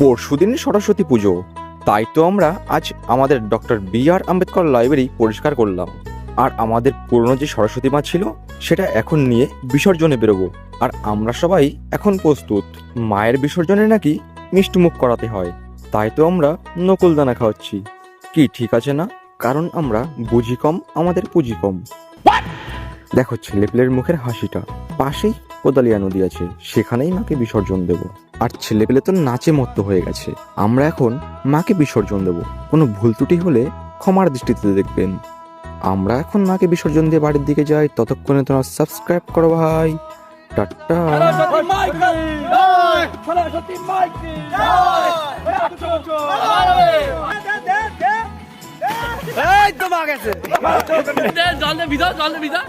পরশুদিন সরস্বতী পুজো, তাই তো আমরা আজ আমাদের ডক্টর বি.আর. আম্বেদকর লাইব্রেরি পরিষ্কার করলাম। আর আমাদের পুরনো যে সরস্বতী মা ছিল সেটা এখন নিয়ে বিসর্জনে বেরোবো। আর আমরা সবাই এখন প্রস্তুত। মায়ের বিসর্জনে নাকি মিষ্টি মুখ করাতে হয়, তাই তো আমরা নকুলদানা খাওয়াচ্ছি। কি ঠিক আছে না? কারণ আমরা বুঝি কম, আমাদের পুঁজি কম। দেখো ছেলেপেলের মুখের হাসিটা, পাশেই কোদালিয়া নদী আছে, সেখানেই মাকে বিসর্জন দেব। আর ছেলেপেলে তো নাচে মত্ত হয়ে গেছে। আমরা এখন মাকে বিসর্জন দেব। কোনো ভুল ত্রুটি হলে ক্ষমার দৃষ্টিতে দেখবেন। আমরা এখন মাকে বিসর্জন দিয়ে বাড়ির দিকে যাই। ততক্ষণে তোমরা সাবস্ক্রাইব করো ভাই। টাটা। এই তো মা গেছে জল দে ভিতর জল দে ভিতর